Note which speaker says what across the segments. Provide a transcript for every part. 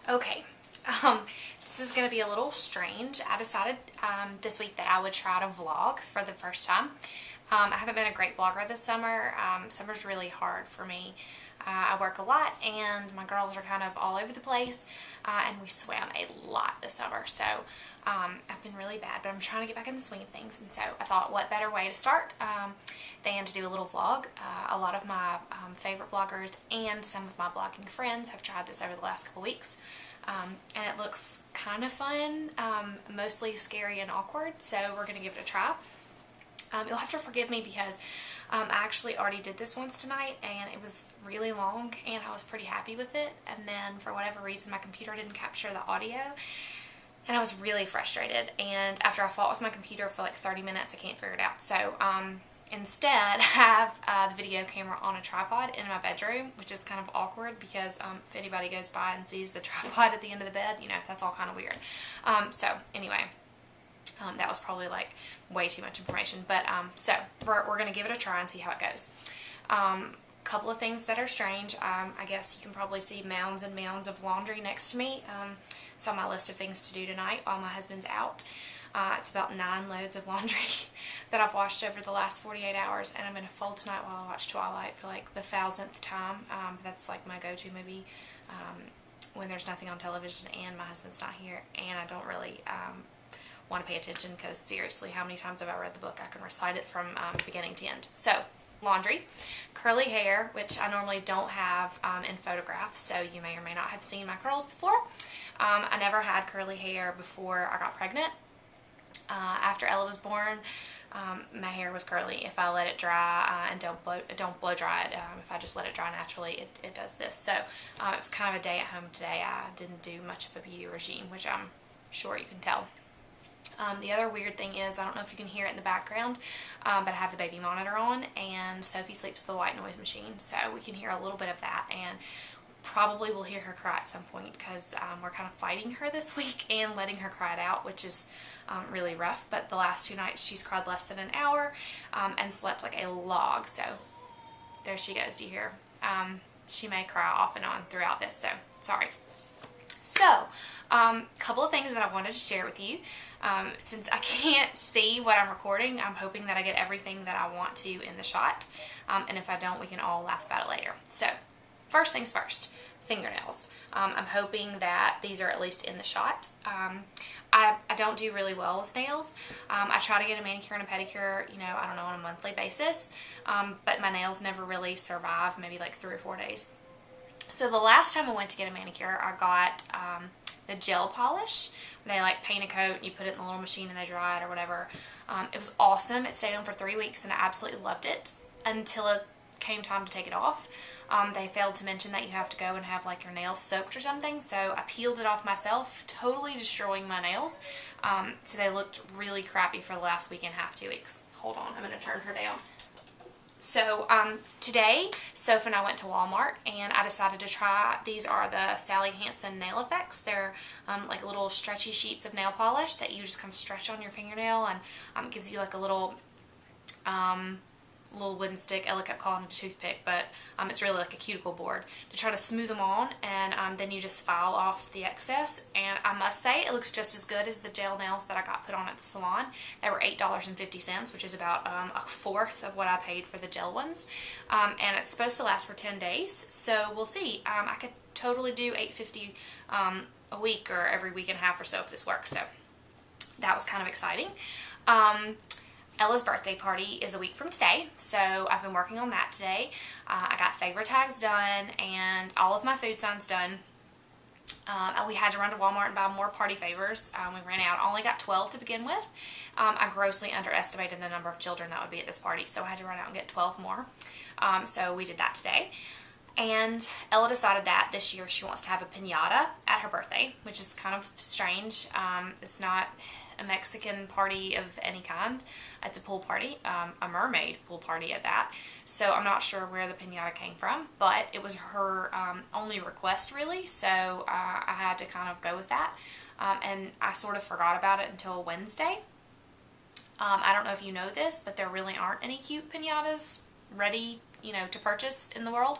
Speaker 1: Okay, um, this is going to be a little strange. I decided this week that I would try to vlog for the first time. I haven't been a great vlogger this summer. Summer's really hard for me. I work a lot and my girls are kind of all over the place, and we swam a lot this summer, so I've been really bad, but I'm trying to get back in the swing of things. And so I thought, what better way to start than to do a little vlog. A lot of my favorite vloggers and some of my blogging friends have tried this over the last couple weeks, and it looks kind of fun, mostly scary and awkward, so we're going to give it a try. You'll have to forgive me because I actually already did this once tonight and it was really long and I was pretty happy with it, and then for whatever reason my computer didn't capture the audio and I was really frustrated, and after I fought with my computer for like 30 minutes I can't figure it out. So instead I have the video camera on a tripod in my bedroom, which is kind of awkward because if anybody goes by and sees the tripod at the end of the bed, you know, that's all kind of weird. So anyway, that was probably like way too much information, but so we're going to give it a try and see how it goes. Couple of things that are strange. I guess you can probably see mounds and mounds of laundry next to me. It's on my list of things to do tonight while my husband's out. It's about 9 loads of laundry that I've washed over the last 48 hours, and I'm going to fold tonight while I watch Twilight for like the 1000th time. That's like my go-to movie when there's nothing on television and my husband's not here, and I don't really want to pay attention because seriously, how many times have I read the book? I can recite it from beginning to end. So, laundry, curly hair, which I normally don't have in photographs, so you may or may not have seen my curls before. I never had curly hair before I got pregnant. After Ella was born, my hair was curly. If I let it dry and don't blow dry it, if I just let it dry naturally, it does this. So it was kind of a day at home today. I didn't do much of a beauty regime, which I'm sure you can tell. The other weird thing is, I don't know if you can hear it in the background, but I have the baby monitor on, and Sophie sleeps with a white noise machine, so we can hear a little bit of that, and probably we'll hear her cry at some point because we're kind of fighting her this week and letting her cry it out, which is really rough. But the last 2 nights she's cried less than an hour and slept like a log, so there she goes. Do you hear? She may cry off and on throughout this, so sorry. So, couple of things that I wanted to share with you. Since I can't see what I'm recording, I'm hoping that I get everything that I want to in the shot, and if I don't, we can all laugh about it later. So, first things first, fingernails. I'm hoping that these are at least in the shot. I don't do really well with nails. I try to get a manicure and a pedicure, you know, I don't know, on a monthly basis, but my nails never really survive, maybe like 3 or 4 days. So the last time I went to get a manicure, I got the gel polish. They like paint a coat, you put it in the little machine and they dry it or whatever. It was awesome. It stayed on for 3 weeks and I absolutely loved it until it came time to take it off. They failed to mention that you have to go and have like your nails soaked or something, so I peeled it off myself, totally destroying my nails. So they looked really crappy for the last week and a half, 2 weeks. Hold on, I'm going to turn her down. So today, Soph and I went to Walmart and I decided to try, these are the Sally Hansen nail effects. They're like little stretchy sheets of nail polish that you just kind of stretch on your fingernail, and it gives you like a little wooden stick. Ella kept calling it a toothpick, but it's really like a cuticle board to try to smooth them on, and then you just file off the excess. And I must say, it looks just as good as the gel nails that I got put on at the salon. They were $8.50, which is about a fourth of what I paid for the gel ones, and it's supposed to last for 10 days, so we'll see. I could totally do $8.50 a week or every week and a half or so if this works, so that was kind of exciting. Ella's birthday party is a week from today, so I've been working on that today. I got favor tags done and all of my food signs done. And we had to run to Walmart and buy more party favors. We ran out. I only got 12 to begin with. I grossly underestimated the number of children that would be at this party, so I had to run out and get 12 more. So we did that today. And Ella decided that this year she wants to have a piñata at her birthday, which is kind of strange. It's not a Mexican party of any kind. It's a pool party, a mermaid pool party at that. So I'm not sure where the piñata came from, but it was her only request really, so I had to kind of go with that. And I sort of forgot about it until Wednesday. I don't know if you know this, but there really aren't any cute piñatas ready, you know, to purchase in the world.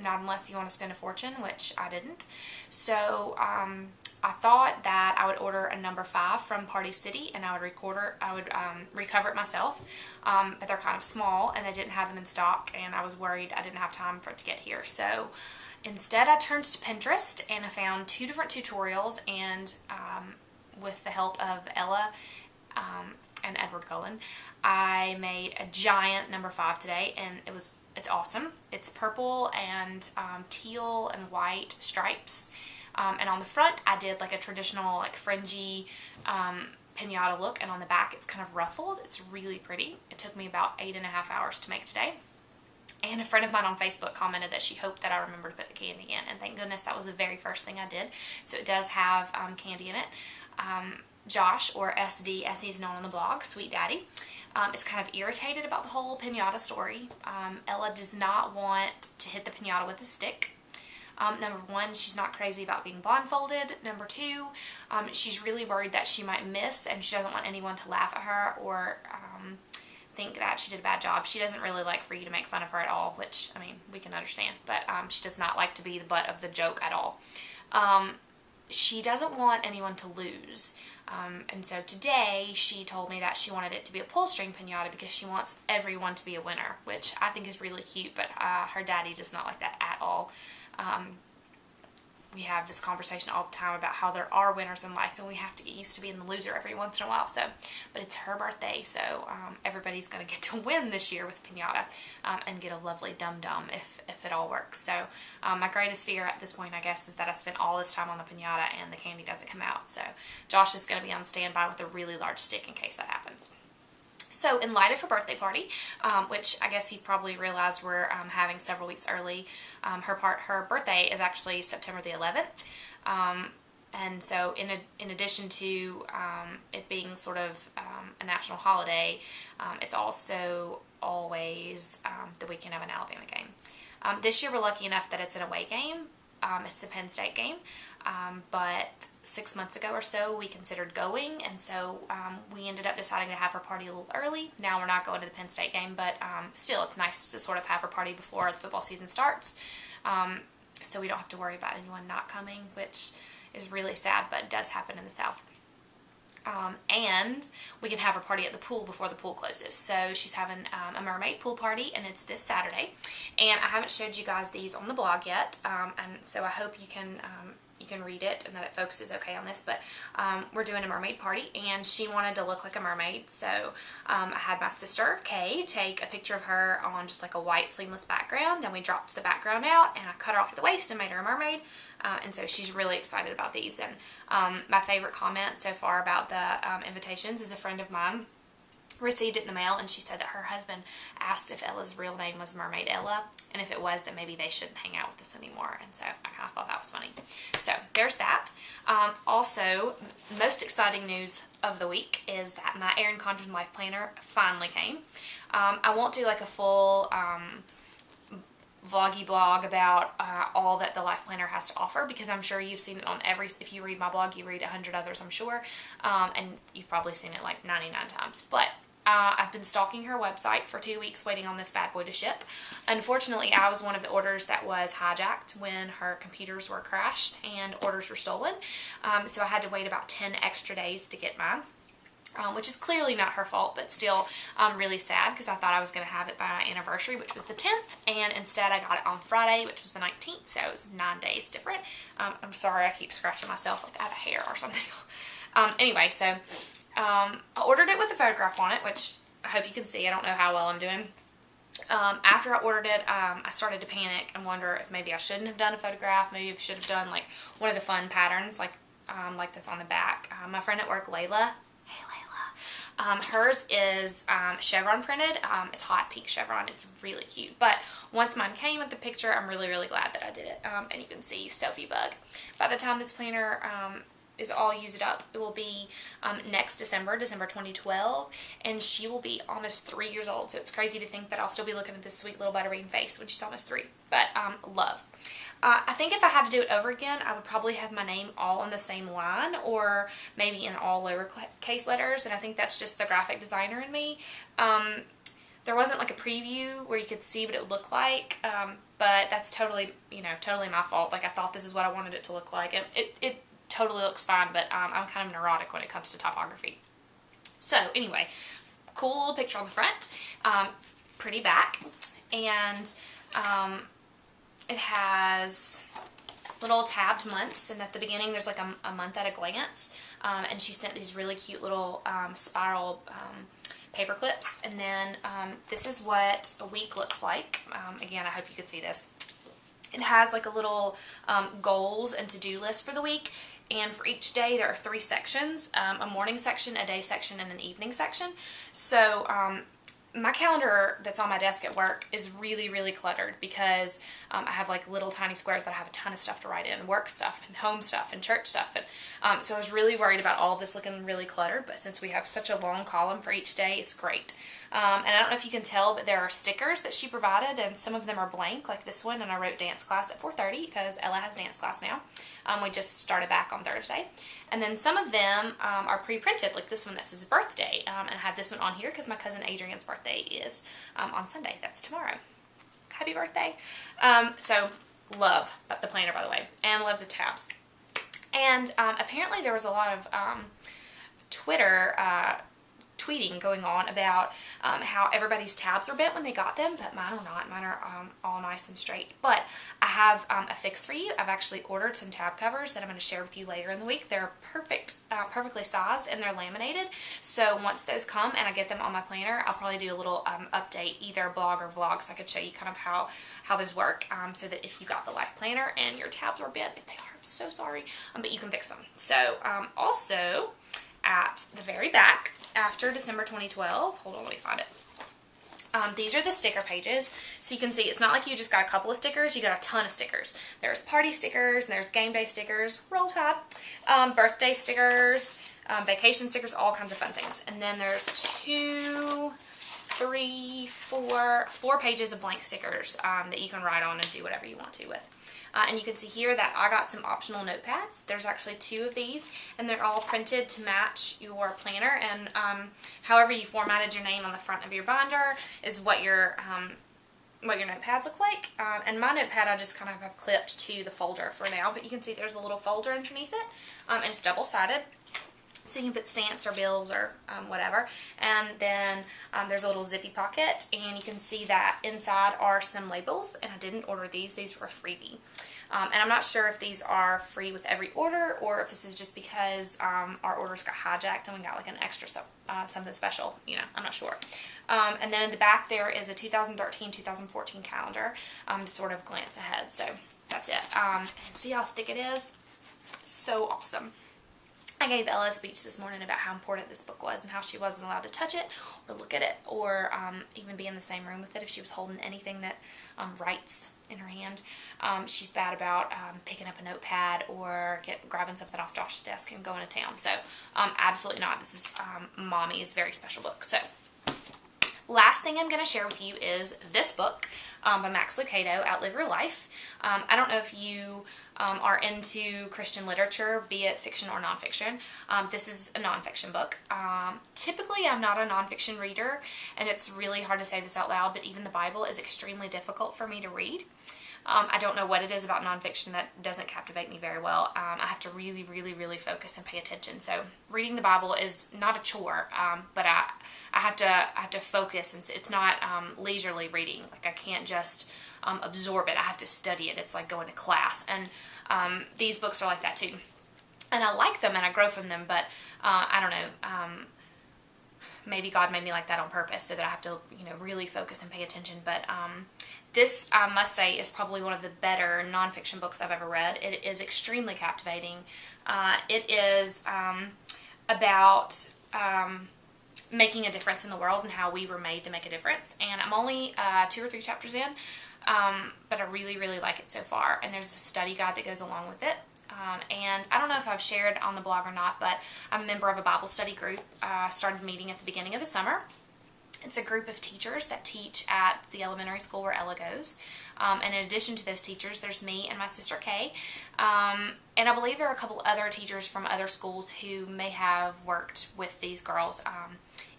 Speaker 1: not unless you want to spend a fortune, which I didn't. So I thought that I would order a number 5 from Party City, and I would recover it myself. But they're kind of small, and they didn't have them in stock, and I was worried I didn't have time for it to get here. So instead, I turned to Pinterest, and I found 2 different tutorials, and with the help of Ella and Edward Cullen, I made a giant number 5 today, and it's awesome. It's purple and teal and white stripes. And on the front, I did like a traditional, like fringy pinata look, and on the back, it's kind of ruffled. It's really pretty. It took me about 8.5 hours to make today. And a friend of mine on Facebook commented that she hoped that I remembered to put the candy in, and thank goodness that was the very first thing I did. So it does have candy in it. Josh, or SD as he's known on the blog, Sweet Daddy, is kind of irritated about the whole pinata story. Ella does not want to hit the pinata with a stick. Number 1, she's not crazy about being blindfolded. Number 2, she's really worried that she might miss, and she doesn't want anyone to laugh at her or think that she did a bad job. She doesn't really like for you to make fun of her at all, which, I mean, we can understand, but she does not like to be the butt of the joke at all. She doesn't want anyone to lose, and so today she told me that she wanted it to be a pull string pinata because she wants everyone to be a winner, which I think is really cute, but her daddy does not like that at all. We have this conversation all the time about how there are winners in life, and we have to get used to being the loser every once in a while. So, but it's her birthday, so everybody's going to get to win this year with pinata and get a lovely dum-dum if it all works. So my greatest fear at this point, I guess, is that I spent all this time on the pinata and the candy doesn't come out. So Josh is going to be on standby with a really large stick in case that happens. So in light of her birthday party, which I guess you've probably realized we're having several weeks early, her birthday is actually September the 11th. And so in addition to it being sort of a national holiday, it's also always the weekend of an Alabama game. This year we're lucky enough that it's an away game. It's the Penn State game, but 6 months ago or so we considered going, and so we ended up deciding to have her party a little early. Now we're not going to the Penn State game, but still it's nice to sort of have her party before the football season starts, so we don't have to worry about anyone not coming, which is really sad, but it does happen in the South. And we can have her party at the pool before the pool closes. So she's having a mermaid pool party, and it's this Saturday. And I haven't showed you guys these on the blog yet, and so I hope you can read it and that it focuses okay on this. But we're doing a mermaid party, and she wanted to look like a mermaid, so I had my sister Kay take a picture of her on just like a white seamless background. Then we dropped the background out, and I cut her off at the waist and made her a mermaid. And so she's really excited about these. And my favorite comment so far about the invitations is a friend of mine received it in the mail, and she said that her husband asked if Ella's real name was Mermaid Ella, and if it was, then maybe they shouldn't hang out with us anymore. And so I kind of thought that was funny. So there's that. Also, most exciting news of the week is that my Erin Condren Life Planner finally came. I won't do like a full vloggy blog about all that the Life Planner has to offer, because I'm sure you've seen it on if you read my blog, you read 100 others, I'm sure, and you've probably seen it like 99 times, but I've been stalking her website for 2 weeks waiting on this bad boy to ship. Unfortunately, I was one of the orders that was hijacked when her computers were crashed and orders were stolen, so I had to wait about 10 extra days to get mine. Which is clearly not her fault, but still really sad, because I thought I was going to have it by my anniversary, which was the 10th, and instead I got it on Friday, which was the 19th, so it was 9 days different. I'm sorry, I keep scratching myself like I have a hair or something. Anyway, so I ordered it with a photograph on it, which I hope you can see. I don't know how well I'm doing. After I ordered it, I started to panic and wonder if maybe I shouldn't have done a photograph. Maybe I should have done like one of the fun patterns, like that's on the back. My friend at work, Layla. Hey, Layla. Hers is chevron printed. It's hot pink chevron. It's really cute. But once mine came with the picture, I'm really, really glad that I did it. And you can see Sophie Bug. By the time this planner is all used up, it will be next December 2012, and she will be almost 3 years old. So it's crazy to think that I'll still be looking at this sweet little butterbean face when she's almost 3. But love. I think if I had to do it over again, I would probably have my name all on the same line, or maybe in all lowercase letters, and I think that's just the graphic designer in me. there wasn't like a preview where you could see what it would look like, but that's totally, totally my fault. Like, I thought this is what I wanted it to look like, and it totally looks fine, but I'm kind of neurotic when it comes to typography. So anyway, cool little picture on the front, pretty back, and it has little tabbed months, and at the beginning there's like a month at a glance, and she sent these really cute little spiral paper clips, and then this is what a week looks like. Again, I hope you can see this. It has like a little goals and to-do list for the week, and for each day there are 3 sections, a morning section, a day section, and an evening section. So my calendar that's on my desk at work is really, really cluttered because I have like little tiny squares that I have a ton of stuff to write in, work stuff and home stuff and church stuff, and so I was really worried about all this looking really cluttered, but since we have such a long column for each day, it's great. And I don't know if you can tell, but there are stickers that she provided, and some of them are blank, like this one, and I wrote dance class at 4:30 because Ella has dance class now. We just started back on Thursday. And then some of them are pre-printed, like this one that says birthday, and I have this one on here because my cousin Adrian's birthday is on Sunday. That's tomorrow. Happy birthday. So love the planner, by the way, and love the tabs. And apparently there was a lot of Twitter tweeting going on about how everybody's tabs are bent when they got them, but mine are not. Mine are all nice and straight. But I have a fix for you. I've actually ordered some tab covers that I'm going to share with you later in the week. They're perfectly sized, and they're laminated. So once those come and I get them on my planner, I'll probably do a little update, either a blog or vlog, so I could show you kind of how those work, so that if you got the life planner and your tabs are bent, if they are, I'm so sorry, but you can fix them. So also at the very back, after December 2012, hold on, let me find it. These are the sticker pages, so you can see it's not like you just got a couple of stickers, you got a ton of stickers. There's party stickers, and there's game day stickers, roll tide, birthday stickers, vacation stickers, all kinds of fun things. And then there's 2, 3, 4 pages of blank stickers that you can write on and do whatever you want to with. And you can see here that I got some optional notepads. There's actually 2 of these, and they're all printed to match your planner, and however you formatted your name on the front of your binder is what your notepads look like. And my notepad I just kind of have clipped to the folder for now, but you can see there's a little folder underneath it, and it's double-sided. So you can put stamps or bills or whatever. And then there's a little zippy pocket, and you can see that inside are some labels, and I didn't order these. These were a freebie. And I'm not sure if these are free with every order, or if this is just because our orders got hijacked and we got like an extra something special. I'm not sure. And then in the back there is a 2013-2014 calendar to sort of glance ahead. So that's it. And see how thick it is? So awesome. I gave Ella a speech this morning about how important this book was and how she wasn't allowed to touch it or look at it or even be in the same room with it if she was holding anything that writes in her hand. She's bad about picking up a notepad or grabbing something off Josh's desk and going to town. So absolutely not. This is Mommy's very special book. So last thing I'm going to share with you is this book by Max Lucado, Outlive Your Life. I don't know if you are into Christian literature, be it fiction or nonfiction. This is a nonfiction book. Typically, I'm not a nonfiction reader, and it's really hard to say this out loud, but even the Bible is extremely difficult for me to read. I don't know what it is about nonfiction that doesn't captivate me very well. I have to really, really, really focus and pay attention. So reading the Bible is not a chore, but I have to focus, and it's not leisurely reading. Like, I can't just absorb it. I have to study it. It's like going to class, and these books are like that too. And I like them and I grow from them, but I don't know. Maybe God made me like that on purpose so that I have to, really focus and pay attention. But this, I must say, is probably one of the better nonfiction books I've ever read. It is extremely captivating. It is about making a difference in the world and how we were made to make a difference. And I'm only 2 or 3 chapters in, but I really, really like it so far. And there's a study guide that goes along with it. And I don't know if I've shared on the blog or not, but I'm a member of a Bible study group. Started meeting at the beginning of the summer. It's a group of teachers that teach at the elementary school where Ella goes. And in addition to those teachers, there's me and my sister Kay. And I believe there are a couple other teachers from other schools who may have worked with these girls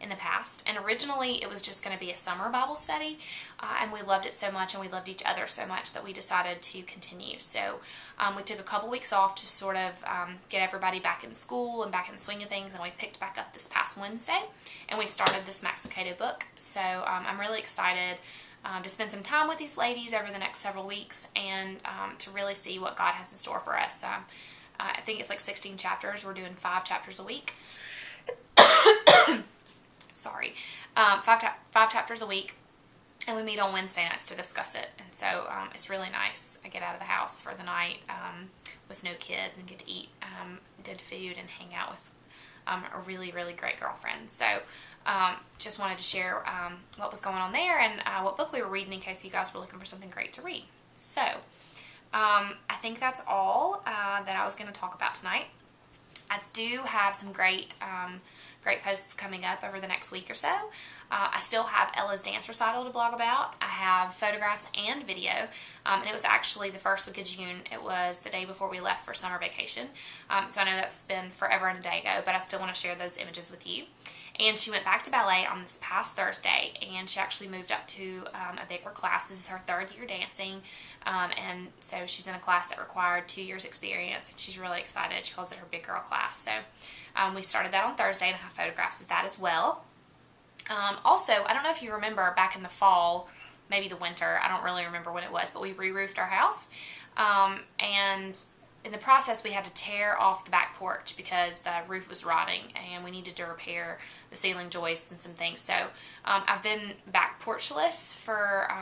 Speaker 1: in the past. And originally it was just going to be a summer Bible study, and we loved it so much and we loved each other so much that we decided to continue. So we took a couple weeks off to sort of get everybody back in school and back in the swing of things, and we picked back up this past Wednesday and we started this Max Lucado book. So I'm really excited to spend some time with these ladies over the next several weeks and to really see what God has in store for us. I think it's like 16 chapters. We're doing 5 chapters a week. Sorry. 5 chapters a week, and we meet on Wednesday nights to discuss it. And so it's really nice. I get out of the house for the night with no kids and get to eat good food and hang out with a really, really great girlfriend. So just wanted to share what was going on there and what book we were reading in case you guys were looking for something great to read. So I think that's all that I was going to talk about tonight. I do have some great posts coming up over the next week or so. I still have Ella's dance recital to blog about. I have photographs and video, and it was actually the first week of June. It was the day before we left for summer vacation, so I know that's been forever and a day ago, but I still want to share those images with you. And she went back to ballet on this past Thursday, and she actually moved up to a bigger class. This is her 3rd year dancing, and so she's in a class that required 2 years experience, and she's really excited. She calls it her big girl class. So we started that on Thursday, and I have photographs of that as well. Also, I don't know if you remember back in the fall, maybe the winter, I don't really remember when it was, but we re-roofed our house, and in the process we had to tear off the back porch because the roof was rotting and we needed to repair the ceiling joists and some things. So I've been back porchless for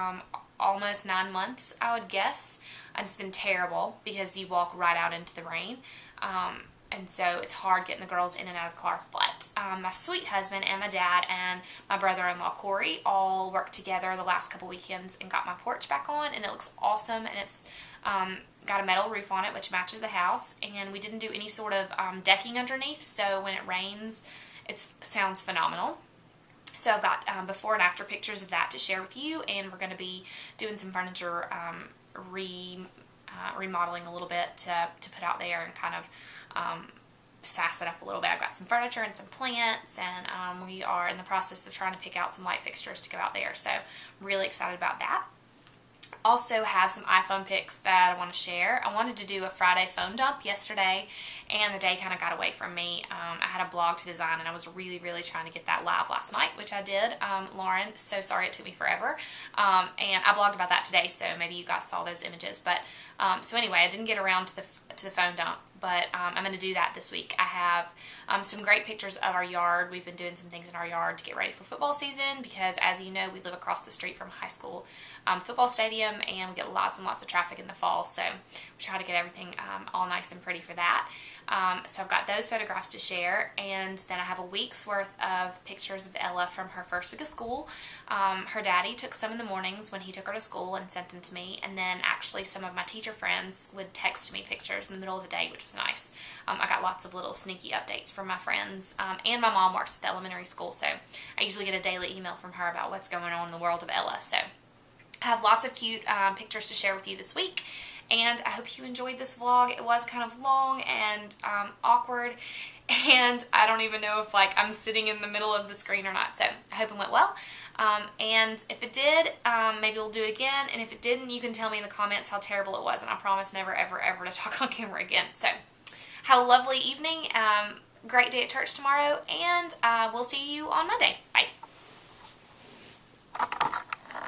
Speaker 1: almost 9 months, I would guess, and it's been terrible because you walk right out into the rain. And so it's hard getting the girls in and out of the car. But my sweet husband and my dad and my brother-in-law Corey all worked together the last couple weekends and got my porch back on, and it looks awesome. And it's got a metal roof on it, which matches the house. And we didn't do any sort of decking underneath, so when it rains, it sounds phenomenal. So I've got before and after pictures of that to share with you, and we're going to be doing some furniture remodeling a little bit to put out there and kind of sass it up a little bit. I've got some furniture and some plants, and we are in the process of trying to pick out some light fixtures to go out there, so really excited about that. Also have some iPhone pics that I want to share. I wanted to do a Friday phone dump yesterday, and the day kind of got away from me. I had a blog to design, and I was really, really trying to get that live last night, which I did. Lauren, so sorry it took me forever. And I blogged about that today, so maybe you guys saw those images. But so anyway, I didn't get around to the phone dump, but I'm going to do that this week. I have some great pictures of our yard. We've been doing some things in our yard to get ready for football season because, as you know, we live across the street from a high school football stadium, and we get lots and lots of traffic in the fall, so we try to get everything all nice and pretty for that. So I've got those photographs to share, and then I have a week's worth of pictures of Ella from her first week of school. Her daddy took some in the mornings when he took her to school and sent them to me, and then actually some of my teacher friends would text me pictures in the middle of the day, which was nice. I got lots of little sneaky updates from my friends, and my mom works at the elementary school, so I usually get a daily email from her about what's going on in the world of Ella. So I have lots of cute pictures to share with you this week, and I hope you enjoyed this vlog. It was kind of long and awkward, and I don't even know if I'm sitting in the middle of the screen or not, so I hope it went well. And if it did, maybe we'll do it again, and if it didn't, you can tell me in the comments how terrible it was, and I promise never, ever, ever to talk on camera again. So have a lovely evening, great day at church tomorrow, and we'll see you on Monday. Bye.